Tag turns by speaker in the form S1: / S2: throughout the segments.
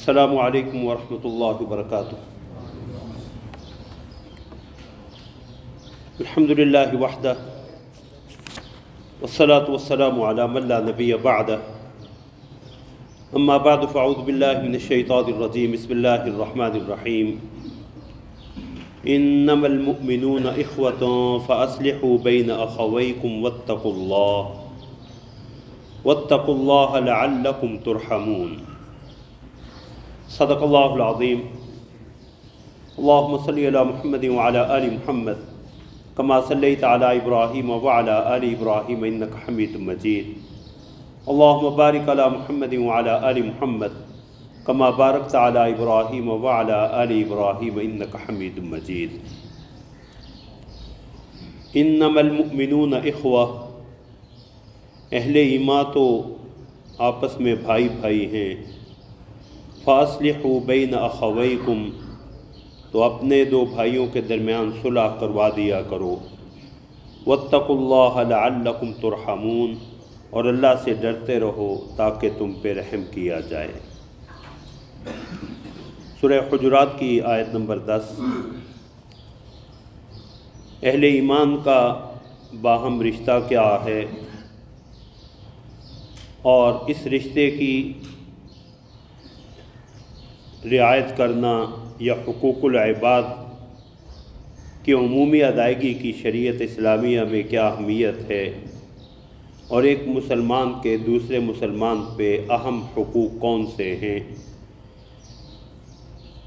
S1: السلام علیکم ورحمۃ اللہ وبرکاتہ۔ الحمد للہ وحدہ والصلاة والسلام علی من لا نبی بعدہ، اما بعد فاعوذ باللہ من الشیطان الرجیم، بسم اللہ الرحمن الرحیم۔ انما المؤمنون اخوة فاصلحوا بین اخویکم واتقوا اللہ لعلکم ترحمون۔ صدق اللہ العظیم۔ اللہم صلی علی محمد وعلی آل محمد کما صلیت علی ابراہیم وعلی آل ابراہیم انک حمید مجید۔ اللہم بارک علی محمد وعلی آل محمد کما بارکت علی ابراہیم وعلی آل ابراہیم انک حمید مجید۔ انما المؤمنون اخوہ، اہل ایمان تو آپس میں بھائی بھائی ہیں۔ فاصلحوا بین اخویکم، تو اپنے دو بھائیوں کے درمیان صلح کروا دیا کرو۔ واتقوا اللہ لعلکم ترحمون، اور اللہ سے ڈرتے رہو تاکہ تم پہ رحم کیا جائے۔ سورہ حجرات کی آیت نمبر 10۔ اہل ایمان کا باہم رشتہ کیا ہے، اور اس رشتے کی رعایت کرنا یا حقوق العباد کی عمومی ادائیگی کی شریعت اسلامیہ میں کیا اہمیت ہے، اور ایک مسلمان کے دوسرے مسلمان پہ اہم حقوق کون سے ہیں،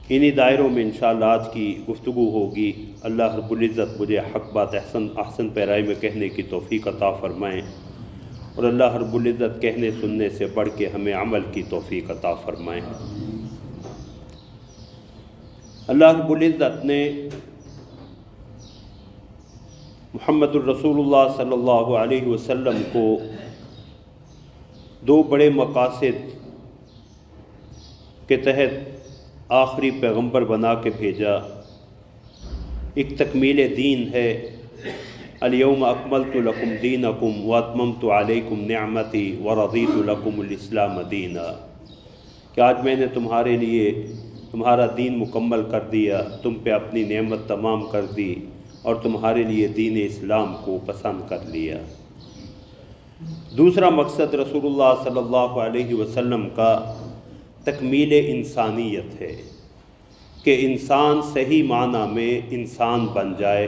S1: انہی دائروں میں انشاءاللہ آج کی گفتگو ہوگی۔ اللہ رب العزت مجھے حق بات احسن پیرائی میں کہنے کی توفیق عطا فرمائیں، اور اللہ رب العزت کہنے سننے سے بڑھ کے ہمیں عمل کی توفیق عطا فرمائیں۔ اللہ رب العزت نے محمد الرسول اللہ صلی اللہ علیہ وسلم کو دو بڑے مقاصد کے تحت آخری پیغمبر بنا کے بھیجا۔ ایک تکمیل دین ہے، الیوم اکملت لکم دینکم واتممت علیکم نعمتی ورضیت لکم الاسلام دینا، کہ آج میں نے تمہارے لیے تمہارا دین مکمل کر دیا، تم پہ اپنی نعمت تمام کر دی، اور تمہارے لیے دین اسلام کو پسند کر لیا۔ دوسرا مقصد رسول اللہ صلی اللہ علیہ وسلم کا تکمیل انسانیت ہے، کہ انسان صحیح معنی میں انسان بن جائے۔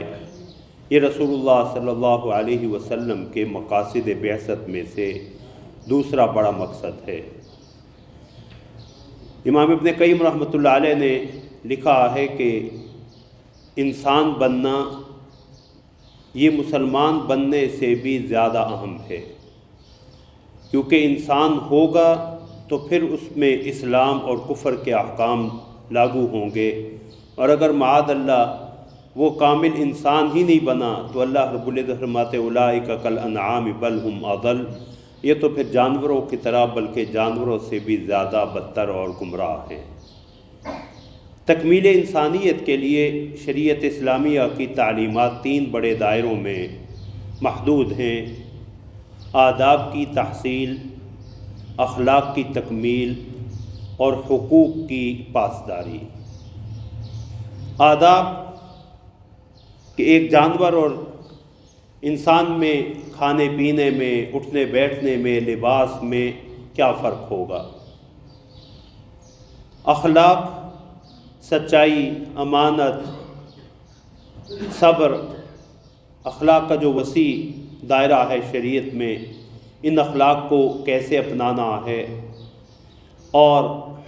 S1: یہ رسول اللہ صلی اللہ علیہ وسلم کے مقاصد بعثت میں سے دوسرا بڑا مقصد ہے۔ امام ابن قیم رحمۃ اللہ علیہ نے لکھا ہے کہ انسان بننا یہ مسلمان بننے سے بھی زیادہ اہم ہے، کیونکہ انسان ہوگا تو پھر اس میں اسلام اور کفر کے احکام لاگو ہوں گے، اور اگر معاذ اللہ وہ کامل انسان ہی نہیں بنا تو اللہ رب العزت فرماتے اولئک کالانعام بل ہم اضل، یہ تو پھر جانوروں کی طرح بلکہ جانوروں سے بھی زیادہ بدتر اور گمراہ ہیں۔ تکمیل انسانیت کے لیے شریعت اسلامیہ کی تعلیمات تین بڑے دائروں میں محدود ہیں: آداب کی تحصیل، اخلاق کی تکمیل، اور حقوق کی پاسداری۔ آداب کہ ایک جانور اور انسان میں کھانے پینے میں، اٹھنے بیٹھنے میں، لباس میں کیا فرق ہوگا۔ اخلاق سچائی، امانت، صبر، اخلاق کا جو وسیع دائرہ ہے شریعت میں، ان اخلاق کو کیسے اپنانا ہے، اور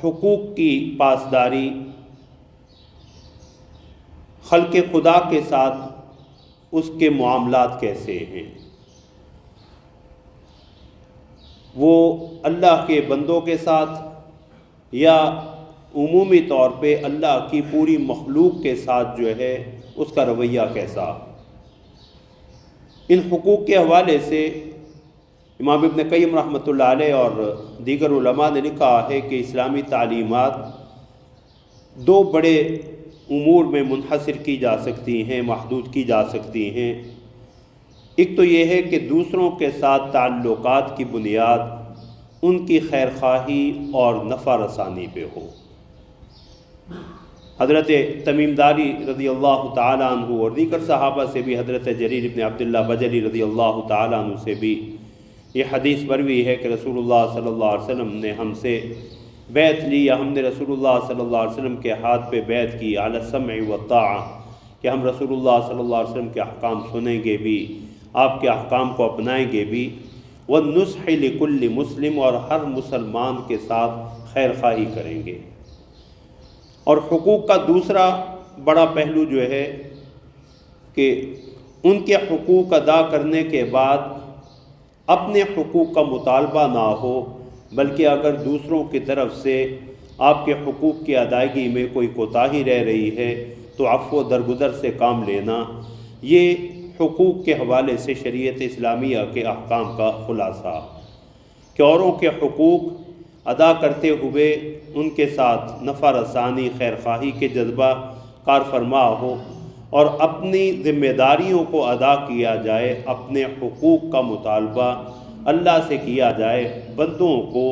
S1: حقوق کی پاسداری، خلق خدا کے ساتھ اس کے معاملات کیسے ہیں، وہ اللہ کے بندوں کے ساتھ یا عمومی طور پہ اللہ کی پوری مخلوق کے ساتھ جو ہے اس کا رویہ کیسا۔ ان حقوق کے حوالے سے امام ابن قیم رحمۃ اللہ علیہ اور دیگر علماء نے لکھا ہے کہ اسلامی تعلیمات دو بڑے امور میں منحصر کی جا سکتی ہیں، محدود کی جا سکتی ہیں۔ ایک تو یہ ہے کہ دوسروں کے ساتھ تعلقات کی بنیاد ان کی خیر خواہی اور نفع رسانی پہ ہو، حضرت تمیم داری رضی اللہ تعالیٰ عنہ اور دیگر صحابہ سے بھی، حضرت جریر ابن عبداللہ بجلی رضی اللہ تعالیٰ عنہ سے بھی یہ حدیث مروی ہے کہ رسول اللہ صلی اللہ علیہ وسلم نے ہم سے بیعت لی، یا ہم نے رسول اللہ صلی اللہ علیہ وسلم کے ہاتھ پہ بیعت کی علی السمع والطاعہ، کہ ہم رسول اللہ صلی اللہ علیہ وسلم کے احکام سنیں گے بھی، آپ کے احکام کو اپنائیں گے بھی، والنصح لکل مسلم، اور ہر مسلمان کے ساتھ خیر خواہی کریں گے۔ اور حقوق کا دوسرا بڑا پہلو جو ہے کہ ان کے حقوق ادا کرنے کے بعد اپنے حقوق کا مطالبہ نہ ہو، بلکہ اگر دوسروں کی طرف سے آپ کے حقوق کی ادائیگی میں کوئی کوتاہی رہ رہی ہے تو عفو و درگزر سے کام لینا، یہ حقوق کے حوالے سے شریعت اسلامیہ کے احکام کا خلاصہ، کہ اوروں کے حقوق ادا کرتے ہوئے ان کے ساتھ نفع رسانی، خیر خواہی کے جذبہ کار فرما ہو، اور اپنی ذمہ داریوں کو ادا کیا جائے، اپنے حقوق کا مطالبہ اللہ سے کیا جائے، بندوں کو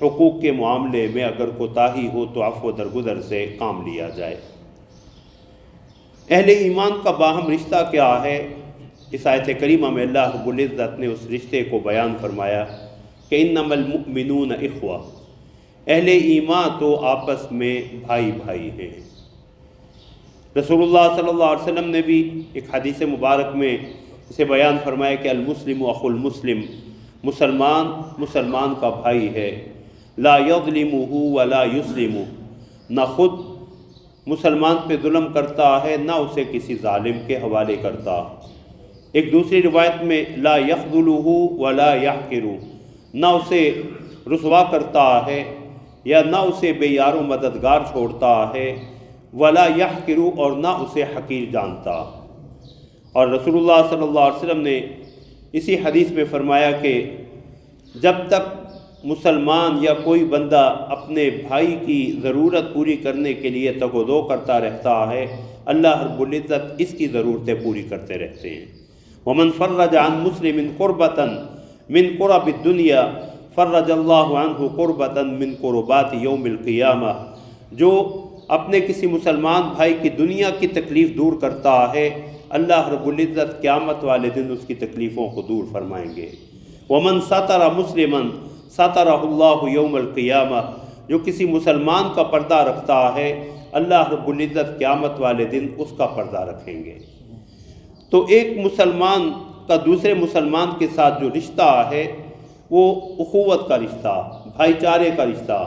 S1: حقوق کے معاملے میں اگر کوتاہی ہو تو عفو و درگزر سے کام لیا جائے۔ اہل ایمان کا باہم رشتہ کیا ہے؟ اس آیت کریمہ میں اللہ رب العزت نے اس رشتے کو بیان فرمایا کہ انما المؤمنون اخوہ، اہل ایمان تو آپس میں بھائی بھائی ہیں۔ رسول اللہ صلی اللہ علیہ وسلم نے بھی ایک حدیث مبارک میں اسے بیان فرمایا کہ المسلم اخو المسلم، مسلمان مسلمان کا بھائی ہے، لا یظلمہ ولا یسلمہ، نہ خود مسلمان پہ ظلم کرتا ہے نہ اسے کسی ظالم کے حوالے کرتا۔ ایک دوسری روایت میں لا یخذلہ ولا یحقرہ، نہ اسے رسوا کرتا ہے یا نہ اسے بے یار و مددگار چھوڑتا ہے، ولا یحقرہ، اور نہ اسے حقیر جانتا۔ اور رسول اللہ صلی اللہ علیہ وسلم نے اسی حدیث میں فرمایا کہ جب تک مسلمان یا کوئی بندہ اپنے بھائی کی ضرورت پوری کرنے کے لیے تگ و دو کرتا رہتا ہے، اللہ رب العزت اس کی ضرورتیں پوری کرتے رہتے ہیں۔ ومن فرج عن مسلم قربۃ من قرب الدنیا فرج اللہ عنہ قربۃ من قربات یوم القیامہ، جو اپنے کسی مسلمان بھائی کی دنیا کی تکلیف دور کرتا ہے، اللہ رب العزت قیامت والے دن اس کی تکلیفوں کو دور فرمائیں گے۔ ومن ستر مسلما سترہ اللہ یوم القیامہ، جو کسی مسلمان کا پردہ رکھتا ہے، اللہ رب العزت قیامت والے دن اس کا پردہ رکھیں گے۔ تو ایک مسلمان کا دوسرے مسلمان کے ساتھ جو رشتہ ہے وہ اخوت کا رشتہ، بھائی چارے کا رشتہ۔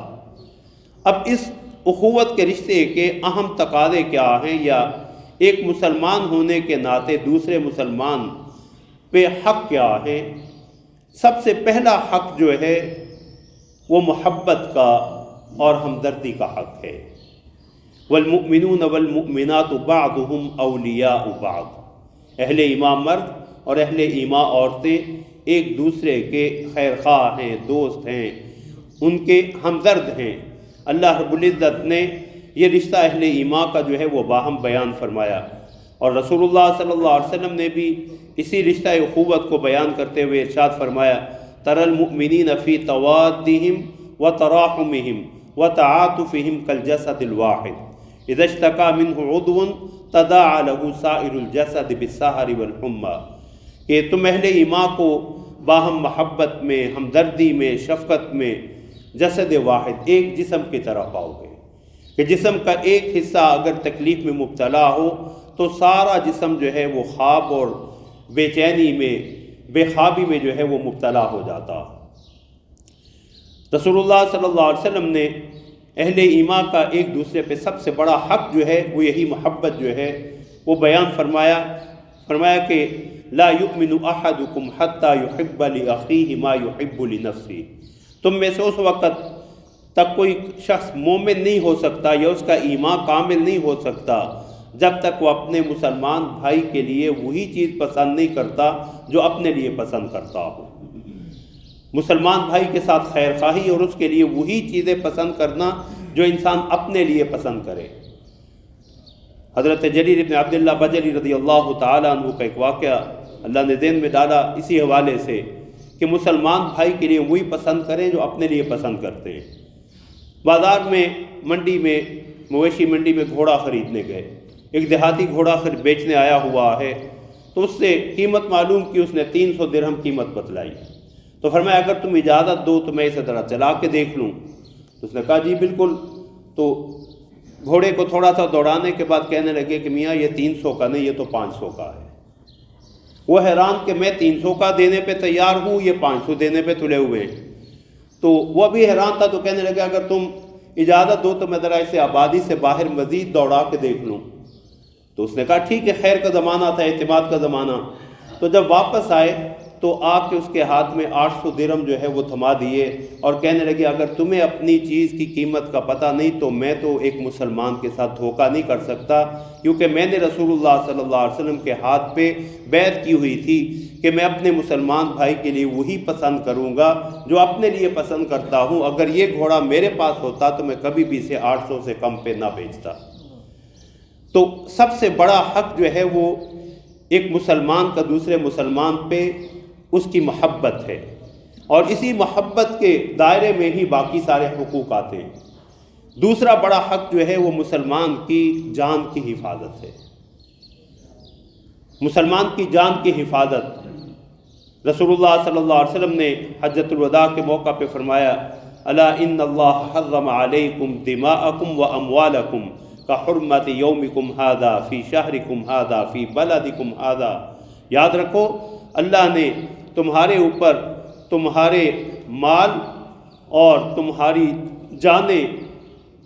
S1: اب اس اخوت کے رشتے کے اہم تقاضے کیا ہیں، یا ایک مسلمان ہونے کے ناطے دوسرے مسلمان پہ حق کیا ہے؟ سب سے پہلا حق جو ہے وہ محبت کا اور ہمدردی کا حق ہے۔ والمؤمنون والمؤمنات بعضهم اولیاء بعض، اہل ایمان مرد اور اہل ایمان عورتیں ایک دوسرے کے خیر خواہ ہیں، دوست ہیں، ان کے ہمدرد ہیں۔ اللہ رب العزت نے یہ رشتہ اہل ایمان کا جو ہے وہ باہم بیان فرمایا، اور رسول اللہ صلی اللہ علیہ وسلم نے بھی اسی رشتہ اخوت کو بیان کرتے ہوئے ارشاد فرمایا تری المؤمنین فی توادہم وتراحمہم وتعاطفہم کالجسد الواحد اذا اشتکا منہ عضو تداعی لہ سائر الجسد بالسہر والحمى، کہ تم اہل ایمان کو باہم محبت میں، ہمدردی میں، شفقت میں جسد واحد، ایک جسم کی طرح پاؤ گے، کہ جسم کا ایک حصہ اگر تکلیف میں مبتلا ہو تو سارا جسم جو ہے وہ خواب اور بے چینی میں، بے خوابی میں جو ہے وہ مبتلا ہو جاتا۔ رسول اللہ صلی اللہ علیہ وسلم نے اہل ایمان کا ایک دوسرے پہ سب سے بڑا حق جو ہے وہ یہی محبت جو ہے وہ بیان فرمایا کہ لا یؤمن احدکم حتی یحب لاخیہ ما یحب لنفسہ، تم میں سے اس وقت تک کوئی شخص مومن نہیں ہو سکتا یا اس کا ایمان کامل نہیں ہو سکتا جب تک وہ اپنے مسلمان بھائی کے لیے وہی چیز پسند نہیں کرتا جو اپنے لیے پسند کرتا ہو۔ مسلمان بھائی کے ساتھ خیر خواہی اور اس کے لیے وہی چیزیں پسند کرنا جو انسان اپنے لیے پسند کرے۔ حضرت جریر ابن عبداللہ بجلی رضی اللہ تعالیٰ عنہ کا ایک واقعہ اللہ نے ذہن میں ڈالا اسی حوالے سے کہ مسلمان بھائی کے لیے وہی پسند کریں جو اپنے لیے پسند کرتے ہیں۔ بازار میں منڈی میں مویشی منڈی میں گھوڑا خریدنے گئے، ایک دیہاتی گھوڑا بیچنے آیا ہوا ہے، تو اس سے قیمت معلوم کی، اس نے 300 درہم قیمت بتلائی۔ تو فرمایا اگر تم اجازت دو تو میں اسے ذرا چلا کے دیکھ لوں؟ تو اس نے کہا جی بالکل۔ تو گھوڑے کو تھوڑا سا دوڑانے کے بعد کہنے لگے کہ میاں یہ 300 کا نہیں، یہ تو 500 کا ہے۔ وہ حیران کہ میں 300 کا دینے پہ تیار ہوں، یہ 500 دینے پہ تلے ہوئے ہیں۔ تو وہ بھی حیران تھا، تو کہنے لگے اگر تم اجازت دو تو میں ذرا اسے آبادی سے باہر مزید دوڑا کے دیکھ لوں۔ تو اس نے کہا ٹھیک ہے، خیر کا زمانہ تھا، اعتماد کا زمانہ۔ تو جب واپس آئے تو آ کے اس کے ہاتھ میں 800 درہم جو ہے وہ تھما دیے، اور کہنے لگے اگر تمہیں اپنی چیز کی قیمت کا پتہ نہیں تو میں تو ایک مسلمان کے ساتھ دھوکہ نہیں کر سکتا، کیونکہ میں نے رسول اللہ صلی اللہ علیہ وسلم کے ہاتھ پہ بیعت کی ہوئی تھی کہ میں اپنے مسلمان بھائی کے لیے وہی پسند کروں گا جو اپنے لیے پسند کرتا ہوں۔ اگر یہ گھوڑا میرے پاس ہوتا تو میں کبھی بھی اسے 800 سے کم پہ نہ بیچتا۔ تو سب سے بڑا حق جو ہے وہ ایک مسلمان کا دوسرے مسلمان پہ اس کی محبت ہے، اور اسی محبت کے دائرے میں ہی باقی سارے حقوق آتے ہیں۔ دوسرا بڑا حق جو ہے وہ مسلمان کی جان کی حفاظت ہے۔ مسلمان کی جان کی حفاظت رسول اللہ صلی اللہ علیہ وسلم نے حجۃ الوداع کے موقع پہ فرمایا الا ان اللہ حرم علیکم دماءکم و اموالکم کحرمت یومکم ھذا فی شہرکم ھذا فی بلدکم ھذا۔ یاد رکھو اللہ نے تمہارے اوپر تمہارے مال اور تمہاری جانیں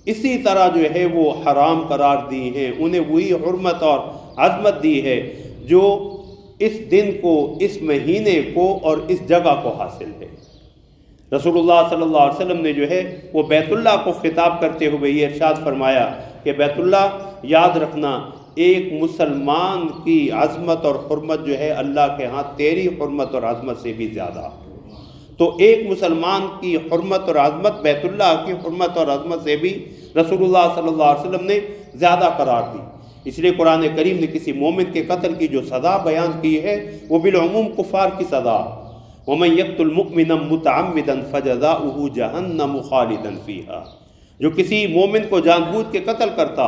S1: اسی طرح جو ہے وہ حرام قرار دی ہیں، انہیں وہی حرمت اور عظمت دی ہے جو اس دن کو، اس مہینے کو اور اس جگہ کو حاصل ہے۔ رسول اللہ صلی اللہ علیہ وسلم نے جو ہے وہ بیت اللہ کو خطاب کرتے ہوئے یہ ارشاد فرمایا کہ بیت اللہ یاد رکھنا ایک مسلمان کی عظمت اور حرمت جو ہے اللہ کے ہاں تیری حرمت اور عظمت سے بھی زیادہ۔ تو ایک مسلمان کی حرمت اور عظمت بیت اللہ کی حرمت اور عظمت سے بھی رسول اللہ صلی اللہ علیہ وسلم نے زیادہ قرار دی۔ اس لیے قرآن کریم نے کسی مومن کے قتل کی جو سزا بیان کی ہے وہ بالعموم کفار کی سزا، وَمَن يَقْتُلْ مُؤْمِنًا مُتَعَمِّدًا فَجَزَاؤُهُ جَهَنَّمُ خَالِدًا فِيهَا۔ جو کسی مومن کو جان بوجھ کے قتل کرتا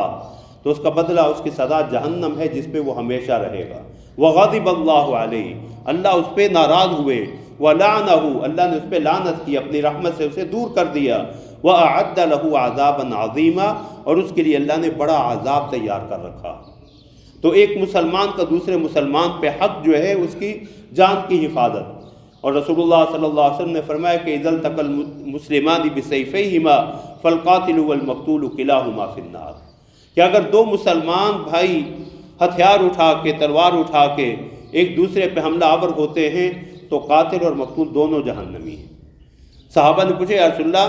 S1: تو اس کا بدلہ، اس کی سزا جہنم ہے جس پہ وہ ہمیشہ رہے گا۔ وَغَضِبَ اللَّهُ عَلَيْهِ، اللہ اس پہ ناراض ہوئے، وَلَعْنَهُ، اللہ نے اس پہ لعنت کی، اپنی رحمت سے اسے دور کر دیا، وَأَعَدَّ لَهُ عَذَابًا عَظِيمًا، اور اس کے لیے اللہ نے بڑا عذاب تیار کر رکھا۔ تو ایک مسلمان کا دوسرے مسلمان پہ حق جو ہے اس کی جان کی حفاظت، اور رسول اللہ صلی اللہ علیہ وسلم نے فرمایا کہ اذا التقى المسلمان بسيفيهما فالقاتل والمقتول كلاهما في النار، کہ اگر دو مسلمان بھائی ہتھیار اٹھا کے، تلوار اٹھا کے ایک دوسرے پہ حملہ آور ہوتے ہیں تو قاتل اور مقتول دونوں جہنمی ہیں۔ صحابہ نے پوچھا یا رسول اللہ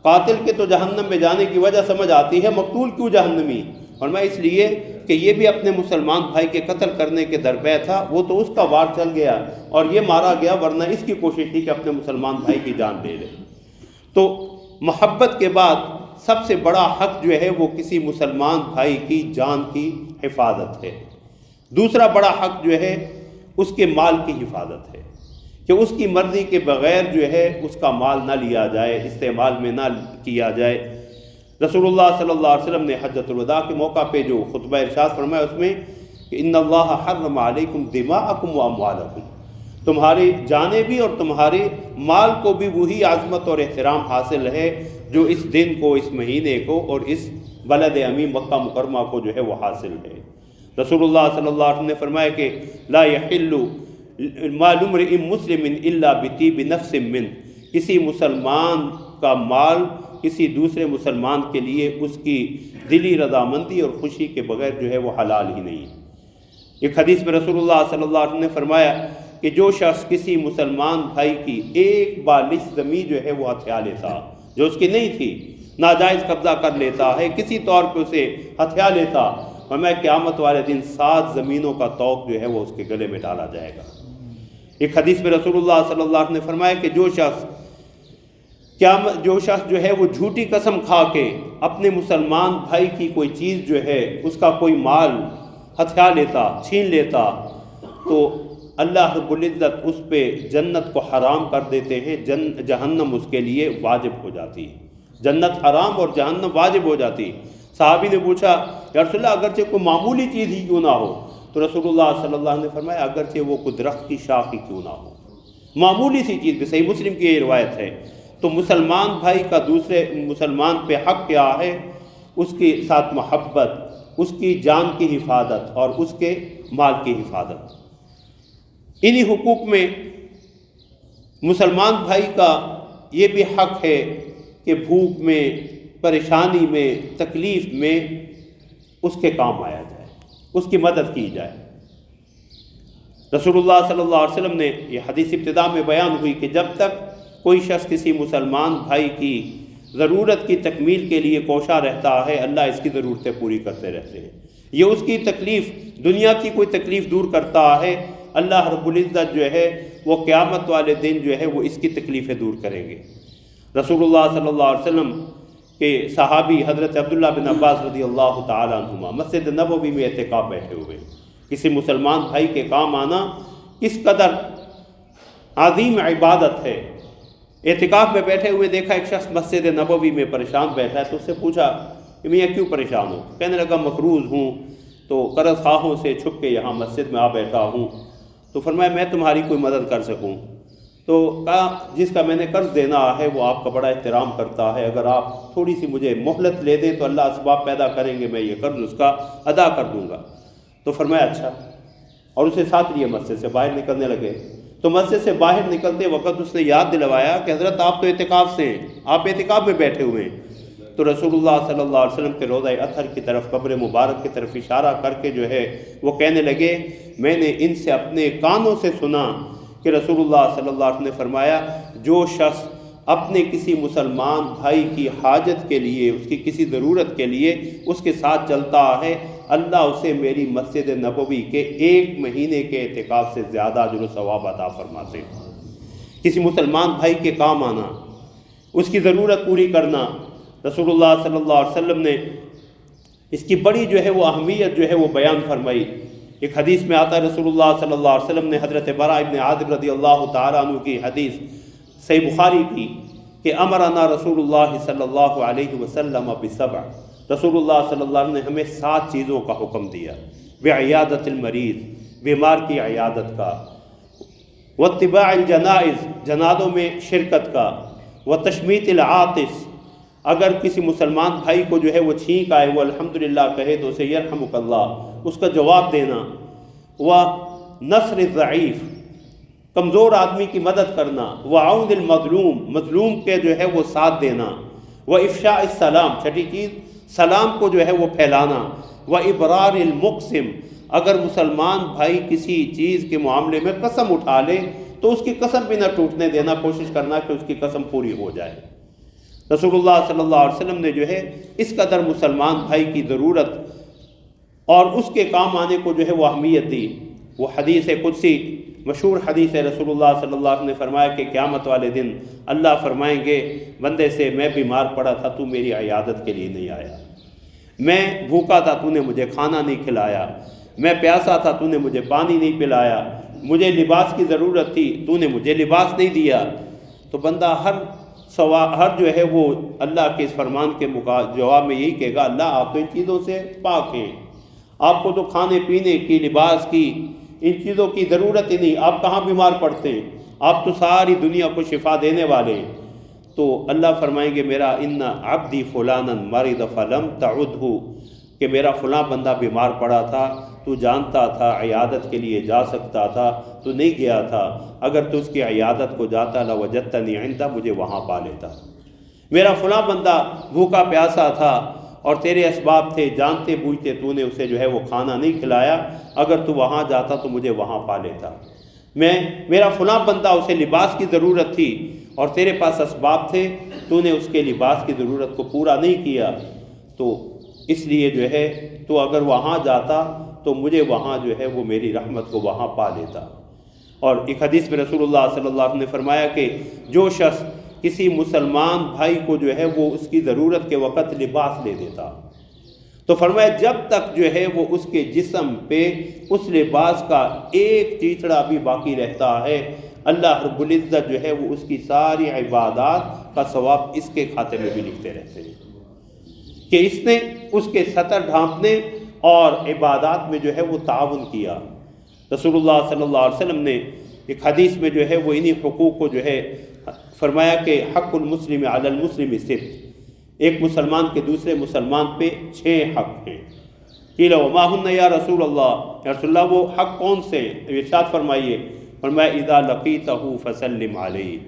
S1: قاتل کے تو جہنم میں جانے کی وجہ سمجھ آتی ہے، مقتول کیوں جہنمی؟ اور میں اس لیے کہ یہ بھی اپنے مسلمان بھائی کے قتل کرنے کے درپے تھا، وہ تو اس کا وار چل گیا اور یہ مارا گیا، ورنہ اس کی کوشش تھی کہ اپنے مسلمان بھائی کی جان لے لے۔ تو محبت کے بعد سب سے بڑا حق جو ہے وہ کسی مسلمان بھائی کی جان کی حفاظت ہے۔ دوسرا بڑا حق جو ہے اس کے مال کی حفاظت ہے، کہ اس کی مرضی کے بغیر جو ہے اس کا مال نہ لیا جائے، استعمال میں نہ کیا جائے۔ رسول اللہ صلی اللہ علیہ وسلم نے حجۃ الوداع کے موقع پہ جو خطبہ ارشاد فرمایا اس میں کہ ان اللہ حرم علیکم دماءکم و اموالکم، تمہاری جانیں بھی اور تمہارے مال کو بھی وہی عظمت اور احترام حاصل ہے جو اس دن کو، اس مہینے کو اور اس بلد امین مکہ مکرمہ کو جو ہے وہ حاصل ہے۔ رسول اللہ صلی اللہ علیہ وسلم نے فرمایا کہ لا یحل مال امرئ مسلم الا بطیب نفس منہ، کسی مسلمان کا مال کسی دوسرے مسلمان کے لیے اس کی دلی رضامندی اور خوشی کے بغیر جو ہے وہ حلال ہی نہیں۔ ایک حدیث میں رسول اللہ صلی اللہ علیہ وسلم نے فرمایا کہ جو شخص کسی مسلمان بھائی کی ایک بالش زمین جو ہے وہ ہتھیا لیتا، جو اس کی نہیں تھی، ناجائز قبضہ کر لیتا ہے، کسی طور پہ اسے ہتھیا لیتا، اور میں قیامت والے دن 7 زمینوں کا طوق جو ہے وہ اس کے گلے میں ڈالا جائے گا۔ ایک حدیث میں رسول اللہ صلی اللہ علیہ وسلم نے فرمایا کہ جو شخص جو ہے وہ جھوٹی قسم کھا کے اپنے مسلمان بھائی کی کوئی چیز جو ہے اس کا کوئی مال ہتھیا لیتا، چھین لیتا، تو اللہ رب العزت اس پہ جنت کو حرام کر دیتے ہیں، جہنم اس کے لیے واجب ہو جاتی ہے۔ جنت حرام اور جہنم واجب ہو جاتی۔ صحابی نے پوچھا یا رسول اللہ اگرچہ کوئی معمولی چیز ہی کیوں نہ ہو، تو رسول اللہ صلی اللہ علیہ وسلم نے فرمایا اگرچہ وہ کوئی درخت کی شاخ ہی کیوں نہ ہو، معمولی سی چیز بھی۔ صحیح مسلم کی یہ روایت ہے۔ تو مسلمان بھائی کا دوسرے مسلمان پہ حق کیا ہے؟ اس کے ساتھ محبت، اس کی جان کی حفاظت اور اس کے مال کی حفاظت۔ انہی حقوق میں مسلمان بھائی کا یہ بھی حق ہے کہ بھوک میں، پریشانی میں، تکلیف میں اس کے کام آیا جائے، اس کی مدد کی جائے۔ رسول اللہ صلی اللہ علیہ وسلم نے یہ حدیث ابتدا میں بیان ہوئی کہ جب تک کوئی شخص کسی مسلمان بھائی کی ضرورت کی تکمیل کے لیے کوشاں رہتا ہے، اللہ اس کی ضرورتیں پوری کرتے رہتے ہیں۔ یہ اس کی تکلیف، دنیا کی کوئی تکلیف دور کرتا ہے، اللہ رب العزت جو ہے وہ قیامت والے دن جو ہے وہ اس کی تکلیفیں دور کریں گے۔ رسول اللہ صلی اللہ علیہ وسلم کے صحابی حضرت عبداللہ بن عباس رضی اللہ تعالیٰ عنہما مسجد نبوی میں اعتکاف بیٹھے ہوئے، کسی مسلمان بھائی کے کام آنا کس قدر عظیم عبادت ہے۔ اعتکاف میں بیٹھے ہوئے دیکھا ایک شخص مسجد نبوی میں پریشان بیٹھا ہے، تو اس سے پوچھا کہ میاں کیوں پریشان ہو؟ کہنے لگا مقروض ہوں، تو قرض خواہوں سے چھپ کے یہاں مسجد میں آ بیٹھا ہوں۔ تو فرمایا میں تمہاری کوئی مدد کر سکوں؟ تو کہا جس کا میں نے قرض دینا ہے وہ آپ کا بڑا احترام کرتا ہے، اگر آپ تھوڑی سی مجھے مہلت لے دیں تو اللہ اسباب پیدا کریں گے، میں یہ قرض اس کا ادا کر دوں گا۔ تو فرمایا اچھا، اور اسے ساتھ لیے مسجد سے باہر نکلنے لگے۔ تو مسجد سے باہر نکلتے وقت اس نے یاد دلوایا کہ حضرت آپ تو اعتکاف سے ہیں، آپ اعتکاف میں بیٹھے ہوئے ہیں۔ تو رسول اللہ صلی اللہ علیہ وسلم کے روضہ اطہر کی طرف، قبر مبارک کی طرف اشارہ کر کے جو ہے وہ کہنے لگے میں نے ان سے اپنے کانوں سے سنا کہ رسول اللہ صلی اللہ علیہ وسلم نے فرمایا جو شخص اپنے کسی مسلمان بھائی کی حاجت کے لیے، اس کی کسی ضرورت کے لیے اس کے ساتھ چلتا ہے، اللہ اسے میری مسجد نبوی کے 1 مہینے کے اعتکاف سے زیادہ اجر و ثواب عطا فرماتے ہیں۔ کسی مسلمان بھائی کے کام آنا، اس کی ضرورت پوری کرنا، رسول اللہ صلی اللہ علیہ وسلم نے اس کی بڑی جو ہے وہ اہمیت جو ہے وہ بیان فرمائی۔ ایک حدیث میں آتا ہے رسول اللہ صلی اللہ علیہ وسلم نے حضرت براء ابن عازب رضی اللہ تعالیٰ عنہ کی حدیث صحیح بخاری کی کہ امرنا رسول اللہ صلی اللہ علیہ وسلم بسبع، رسول اللہ صلی اللہ علیہ وسلم نے ہمیں 7 چیزوں کا حکم دیا، بعیادت المریض، بیمار کی عیادت کا، واتباع الجنائز، جنازوں میں شرکت کا، وتشمیت العاطس، اگر کسی مسلمان بھائی کو جو ہے وہ چھینک آئے وہ الحمدللہ کہے تو اسے یرحمک اللہ، اس کا جواب دینا، ونصر الضعیف، کمزور آدمی کی مدد کرنا، وعون المظلوم، مظلوم کے جو ہے وہ ساتھ دینا، وافشاء السلام، چھٹی چیز سلام کو جو ہے وہ پھیلانا، وابرار المقسم، اگر مسلمان بھائی کسی چیز کے معاملے میں قسم اٹھا لے تو اس کی قسم بھی نہ ٹوٹنے دینا، کوشش کرنا کہ اس کی قسم پوری ہو جائے۔ رسول اللہ صلی اللہ علیہ وسلم نے جو ہے اس قدر مسلمان بھائی کی ضرورت اور اس کے کام آنے کو جو ہے وہ اہمیت دی۔ وہ حدیث قدسی مشہور حدیث ہے، رسول اللہ صلی اللہ علیہ وسلم نے فرمایا کہ قیامت والے دن اللہ فرمائیں گے بندے سے میں بیمار پڑا تھا تو میری عیادت کے لیے نہیں آیا، میں بھوکا تھا تو نے مجھے کھانا نہیں کھلایا، میں پیاسا تھا تو نے مجھے پانی نہیں پلایا، مجھے لباس کی ضرورت تھی تو نے مجھے لباس نہیں دیا۔ تو بندہ ہر جو ہے وہ اللہ کے اس فرمان کے جواب میں یہی کہے گا اللہ آپ تو ان چیزوں سے پاک ہیں، آپ کو تو کھانے پینے کی، لباس کی، ان چیزوں کی ضرورت ہی نہیں، آپ کہاں بیمار پڑتے ہیں، آپ تو ساری دنیا کو شفا دینے والے ہیں۔ تو اللہ فرمائیں گے میرا ان عبدی فلانا مرض فلم تعدہ، کہ میرا فلاں بندہ بیمار پڑا تھا تو جانتا تھا عیادت کے لیے جا سکتا تھا تو نہیں گیا تھا، اگر تو اس کی عیادت کو جاتا لوجدتنی عندہ، مجھے وہاں پا لیتا۔ میرا فلاں بندہ بھوکا پیاسا تھا اور تیرے اسباب تھے، جانتے بوجھتے تو نے اسے جو ہے وہ کھانا نہیں کھلایا، اگر تو وہاں جاتا تو مجھے وہاں پا لیتا۔ میرا فلاں بندہ اسے لباس کی ضرورت تھی اور تیرے پاس اسباب تھے، تو نے اس کے لباس کی ضرورت کو پورا نہیں کیا، تو اس لیے جو ہے تو اگر وہاں جاتا تو مجھے وہاں جو ہے وہ میری رحمت کو وہاں پا لیتا۔ اور ایک حدیث میں رسول اللہ صلی اللہ علیہ وسلم نے فرمایا کہ جو شخص کسی مسلمان بھائی کو جو ہے وہ اس کی ضرورت کے وقت لباس دے دیتا، تو فرمایا جب تک جو ہے وہ اس کے جسم پہ اس لباس کا ایک چیچڑا بھی باقی رہتا ہے، اللہ رب العزت جو ہے وہ اس کی ساری عبادات کا ثواب اس کے کھاتے میں بھی لکھتے رہتے ہیں کہ اس نے اس کے سطر ڈھانپنے اور عبادات میں جو ہے وہ تعاون کیا۔ رسول اللہ صلی اللہ علیہ وسلم نے ایک حدیث میں جو ہے وہ انہی حقوق کو جو ہے فرمایا کہ حق المسلم علی المسلم ست، ایک مسلمان کے دوسرے مسلمان پہ 6 حق ہیں۔ قیل وما ہن یا رسول اللہ، یا رسول اللہ وہ حق کون سے ہیں؟ ارشاد فرمائیے، فرمایا اذا لقیتہ فسلم علیہ،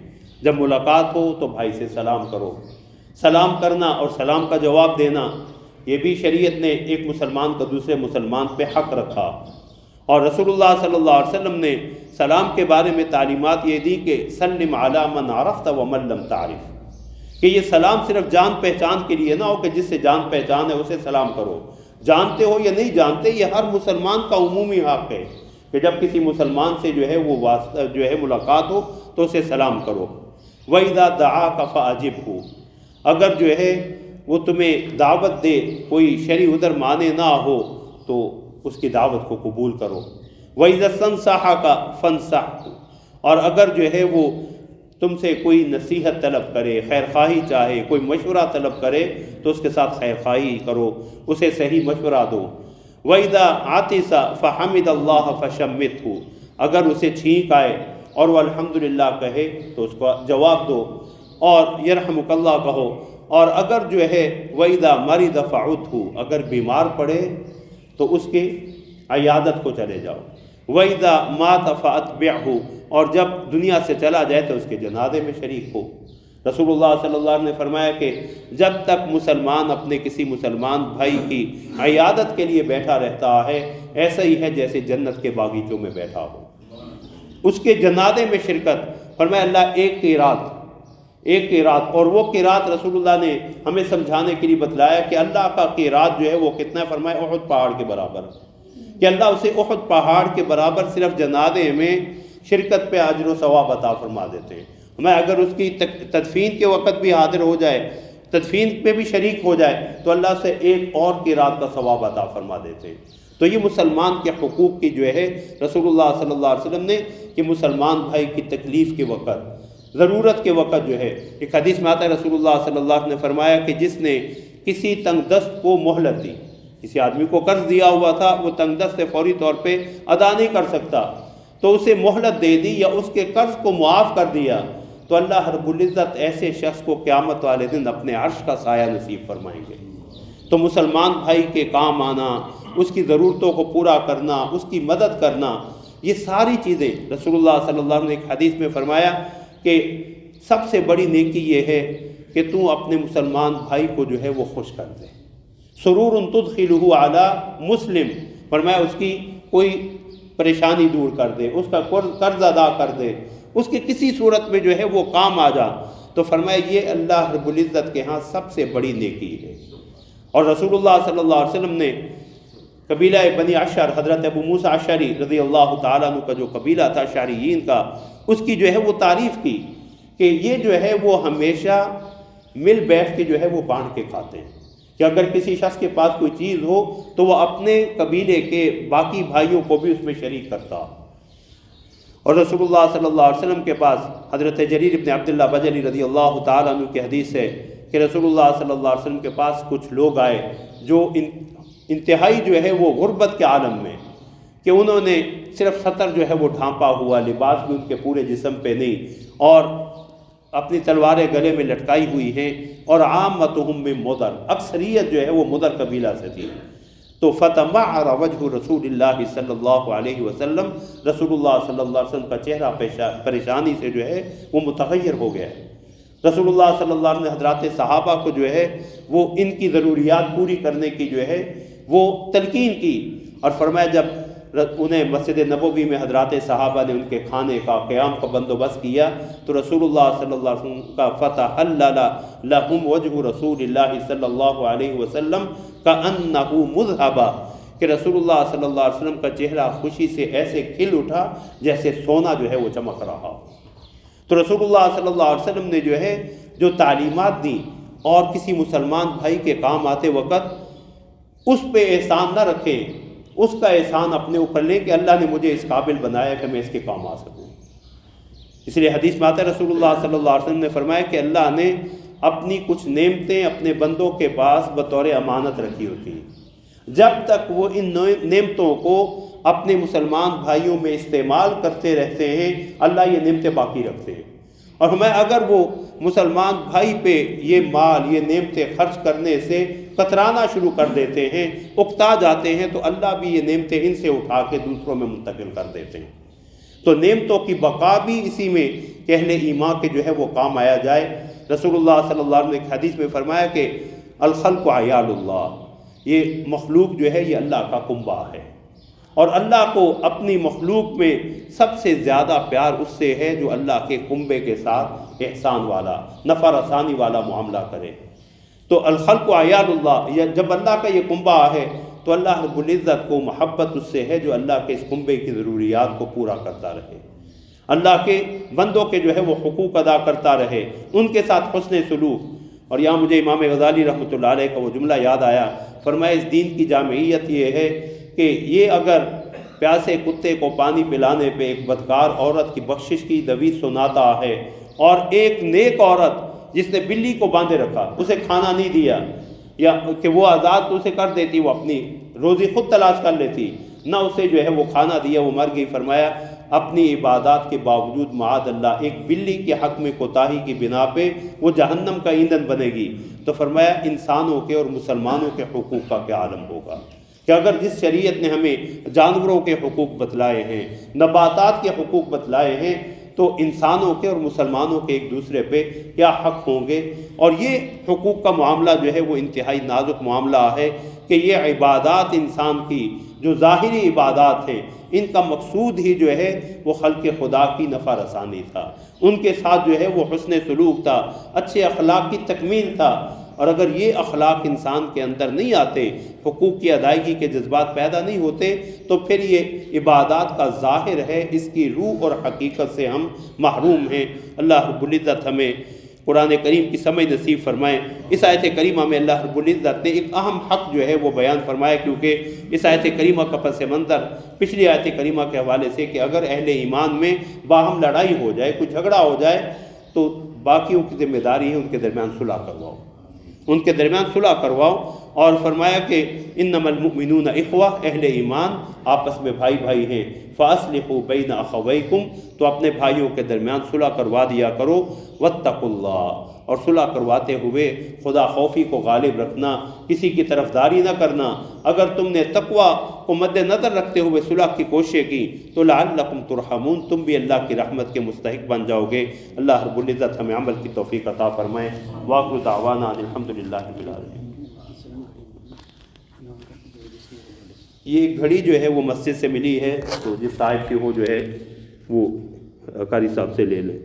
S1: جب ملاقات ہو تو بھائی سے سلام کرو۔ سلام کرنا اور سلام کا جواب دینا، یہ بھی شریعت نے ایک مسلمان کا دوسرے مسلمان پہ حق رکھا۔ اور رسول اللہ صلی اللہ علیہ وسلم نے سلام کے بارے میں تعلیمات یہ دی کہ سلم علی من عرفت ومن لم تعرف، کہ یہ سلام صرف جان پہچان کے لیے نہ ہو کہ جس سے جان پہچان ہے اسے سلام کرو، جانتے ہو یا نہیں جانتے، یہ ہر مسلمان کا عمومی حق ہے کہ جب کسی مسلمان سے جو ہے وہ واسطہ جو ہے ملاقات ہو تو اسے سلام کرو۔ وَإِذَا دَعَاكَ فَأَجِبْهُ، اگر جو ہے وہ تمہیں دعوت دے، کوئی شرعی عذر مانے نہ ہو تو اس کی دعوت کو قبول کرو۔ وَإِذَا اسْتَنصَحَكَ فَانصَحْهُ، اور اگر جو ہے وہ تم سے کوئی نصیحت طلب کرے، خیر خواہی چاہے، کوئی مشورہ طلب کرے تو اس کے ساتھ خیر خواہی کرو، اسے صحیح مشورہ دو۔ وَإِذَا عَطِسَ فَحَمِدَ اللَّهَ فَشَمِّتْهُ، اگر اسے چھینک آئے اور وہ الحمدللہ کہے تو اس کو جواب دو اور یرحمک اللہ کہو۔ اور اگر جو ہے وَإِذَا مَرِضَ فَعُدْهُ، اگر بیمار پڑے تو اس کی عیادت کو چلے جاؤ۔ وَإِذَا مَاتَ فَأَتْبِعْهُ، اور جب دنیا سے چلا جائے تو اس کے جنازے میں شریک ہو۔ رسول اللہ صلی اللہ علیہ وسلم نے فرمایا کہ جب تک مسلمان اپنے کسی مسلمان بھائی کی عیادت کے لیے بیٹھا رہتا ہے، ایسا ہی ہے جیسے جنت کے باغیچوں میں بیٹھا ہو۔ اس کے جنازے میں شرکت، فرمایا اللہ ایک قیراط، اور وہ قیراط رسول اللہ نے ہمیں سمجھانے کے لیے بتلایا کہ اللہ کا قیراط جو ہے وہ کتنا ہے، فرمایا احد پہاڑ کے برابر، کہ اللہ اسے احد پہاڑ کے برابر صرف جنازے میں شرکت پہ اجر و ثواب عطا فرما دیتے ہیں۔ ہمیں اگر اس کی تدفین کے وقت بھی حاضر ہو جائے، تدفین پہ بھی شریک ہو جائے تو اللہ سے ایک اور قیراط کا ثواب عطا فرما دیتے ہیں۔ تو یہ مسلمان کے حقوق کی جو ہے رسول اللہ صلی اللہ علیہ وسلم نے کہ مسلمان بھائی کی تکلیف کے وقت، ضرورت کے وقت جو ہے، ایک حدیث میں آتا ہے رسول اللہ صلی اللہ علیہ وسلم نے فرمایا کہ جس نے کسی تنگ دست کو مہلت دی، کسی آدمی کو قرض دیا ہوا تھا، وہ تنگ دست سے فوری طور پہ ادا نہیں کر سکتا، تو اسے مہلت دے دی یا اس کے قرض کو معاف کر دیا تو اللہ رب العزت ایسے شخص کو قیامت والے دن اپنے عرش کا سایہ نصیب فرمائیں گے۔ تو مسلمان بھائی کے کام آنا، اس کی ضرورتوں کو پورا کرنا، اس کی مدد کرنا، یہ ساری چیزیں رسول اللہ صلی اللہ علیہ وسلم نے ایک حدیث میں فرمایا کہ سب سے بڑی نیکی یہ ہے کہ تو اپنے مسلمان بھائی کو جو ہے وہ خوش کر دے۔ سرور تدخلہ علی مسلم، فرمایا اس کی کوئی پریشانی دور کر دے، اس کا قرض ادا کر دے، اس کے کسی صورت میں جو ہے وہ کام آ جا، تو فرمایا یہ اللہ رب العزت کے ہاں سب سے بڑی نیکی ہے۔ اور رسول اللہ صلی اللہ علیہ وسلم نے قبیلہ بنی عشر، حضرت ابو موسیٰ اشعری رضی اللہ تعالیٰ عنہ کا جو قبیلہ تھا اشعریین کا، اس کی جو ہے وہ تعریف کی کہ یہ جو ہے وہ ہمیشہ مل بیٹھ کے جو ہے وہ بانٹ کے کھاتے ہیں، کہ اگر کسی شخص کے پاس کوئی چیز ہو تو وہ اپنے قبیلے کے باقی بھائیوں کو بھی اس میں شریک کرتا۔ اور رسول اللہ صلی اللہ علیہ وسلم کے پاس حضرت جریر ابن عبداللہ بجلی رضی اللہ تعالیٰ عنہ کی حدیث ہے کہ رسول اللہ صلی اللہ علیہ وسلم کے پاس کچھ لوگ آئے جو انتہائی جو ہے وہ غربت کے عالم میں، کہ انہوں نے صرف سطر جو ہے وہ ڈھانپا ہوا، لباس بھی ان کے پورے جسم پہ نہیں، اور اپنی تلواریں گلے میں لٹکائی ہوئی ہیں، اور عامتہم من مدر، اکثریت جو ہے وہ مدر قبیلہ سے تھی۔ تو فتمعر وجہ رسول اللہ صلی اللہ علیہ وسلم، رسول اللہ صلی اللہ علیہ وسلم کا چہرہ پریشانی سے جو ہے وہ متغیر ہو گیا۔ رسول اللہ صلی اللہ علیہ وسلم نے حضرات صحابہ کو جو ہے وہ ان کی ضروریات پوری کرنے کی جو ہے وہ تلقین کی، اور فرمایا جب انہیں مسجد نبوی میں حضرات صحابہ نے ان کے کھانے کا قیام کا بندوبست کیا تو رسول اللہ صلی اللہ علیہ وسلم کا فتحلل لہم وجہ رسول اللہ صلی اللہ علیہ وسلم کأنہ مذہب، کہ رسول اللہ صلی اللہ علیہ وسلم کا چہرہ خوشی سے ایسے کھل اٹھا جیسے سونا جو ہے وہ چمک رہا ہو۔ تو رسول اللہ صلی اللہ علیہ وسلم نے جو ہے جو تعلیمات دیں، اور کسی مسلمان بھائی کے کام آتے وقت اس پہ احسان نہ رکھیں، اس کا احسان اپنے اوپر لیں کہ اللہ نے مجھے اس قابل بنایا کہ میں اس کے کام آ سکوں۔ اس لیے حدیث میں آتا ہے رسول اللہ صلی اللہ علیہ وسلم نے فرمایا کہ اللہ نے اپنی کچھ نعمتیں اپنے بندوں کے پاس بطور امانت رکھی ہوتی ہیں، جب تک وہ ان نعمتوں کو اپنے مسلمان بھائیوں میں استعمال کرتے رہتے ہیں اللہ یہ نعمتیں باقی رکھتے ہیں۔ اور ہمیں اگر وہ مسلمان بھائی پہ یہ مال یہ نعمتیں خرچ کرنے سے کترانا شروع کر دیتے ہیں، اکتا جاتے ہیں، تو اللہ بھی یہ نعمتیں ان سے اٹھا کے دوسروں میں منتقل کر دیتے ہیں۔ تو نعمتوں کی بقا بھی اسی میں کہ اہل ایمان کے جو ہے وہ کام آیا جائے۔ رسول اللہ صلی اللہ علیہ وسلم نے ایک حدیث میں فرمایا کہ الخلق عیال اللہ، یہ مخلوق جو ہے یہ اللہ کا کنبہ ہے، اور اللہ کو اپنی مخلوق میں سب سے زیادہ پیار اس سے ہے جو اللہ کے کنبے کے ساتھ احسان والا نفع رسانی والا معاملہ کرے۔ تو الخلق عیال اللہ، یا جب اللہ کا یہ کنبہ ہے تو اللہ رب العزت کو محبت اس سے ہے جو اللہ کے اس کنبے کی ضروریات کو پورا کرتا رہے، اللہ کے بندوں کے جو ہے وہ حقوق ادا کرتا رہے، ان کے ساتھ حسن سلوک۔ اور یہاں مجھے امام غزالی رحمۃ اللہ علیہ کا وہ جملہ یاد آیا، فرمایا اس دین کی جامعیت یہ ہے کہ یہ اگر پیاسے کتے کو پانی پلانے پہ ایک بدکار عورت کی بخشش کی دویز سناتا ہے، اور ایک نیک عورت جس نے بلی کو باندھے رکھا اسے کھانا نہیں دیا، یا کہ وہ آزاد تو اسے کر دیتی، وہ اپنی روزی خود تلاش کر لیتی، نہ اسے جو ہے وہ کھانا دیا، وہ مر گئی، فرمایا اپنی عبادات کے باوجود معاذ اللہ ایک بلی کے حق میں کوتاہی کی بنا پہ وہ جہنم کا ایندھن بنے گی۔ تو فرمایا انسانوں کے اور مسلمانوں کے حقوق کا کیا عالم ہوگا کہ اگر جس شریعت نے ہمیں جانوروں کے حقوق بتلائے ہیں، نباتات کے حقوق بتلائے ہیں، تو انسانوں کے اور مسلمانوں کے ایک دوسرے پہ کیا حق ہوں گے۔ اور یہ حقوق کا معاملہ جو ہے وہ انتہائی نازک معاملہ ہے کہ یہ عبادات انسان کی جو ظاہری عبادات ہیں ان کا مقصود ہی جو ہے وہ خلق خدا کی نفع رسانی تھا، ان کے ساتھ جو ہے وہ حسن سلوک تھا، اچھے اخلاق کی تکمیل تھا۔ اور اگر یہ اخلاق انسان کے اندر نہیں آتے، حقوق کی ادائیگی کے جذبات پیدا نہیں ہوتے، تو پھر یہ عبادات کا ظاہر ہے، اس کی روح اور حقیقت سے ہم محروم ہیں۔ اللہ رب العزت ہمیں قرآن کریم کی سمجھ نصیب فرمائیں۔ اس آیت کریمہ میں اللہ رب العزت نے ایک اہم حق جو ہے وہ بیان فرمایا، کیونکہ اس آیت کریمہ کا پس منظر پچھلی آیت کریمہ کے حوالے سے کہ اگر اہل ایمان میں باہم لڑائی ہو جائے، کوئی جھگڑا ہو جائے، تو باقیوں کی ذمہ داری ہے ان کے درمیان صلح کرواؤ، ان کے درمیان صلح کرواؤ۔ اور فرمایا کہ انما المؤمنون اخوہ، اہل ایمان آپس میں بھائی بھائی ہیں، فاصلحوا بین اخویکم، تو اپنے بھائیوں کے درمیان صلح کروا دیا کرو، واتقوا اللہ، اور صلح کرواتے ہوئے خدا خوفی کو غالب رکھنا، کسی کی طرفداری نہ کرنا۔ اگر تم نے تقوی کو مد نظر رکھتے ہوئے صلح کی کوشش کی تو لعلکم ترحمون، تم بھی اللہ کی رحمت کے مستحق بن جاؤ گے۔ اللہ رب العزت ہمیں عمل کی توفیق عطا فرمائے۔ وآخر دعوانا ان الحمدللہ رب العالمین۔ یہ گھڑی جو ہے وہ مسجد سے ملی ہے، تو جس صاحب کی ہو جو ہے وہ قاری صاحب سے لے لیں۔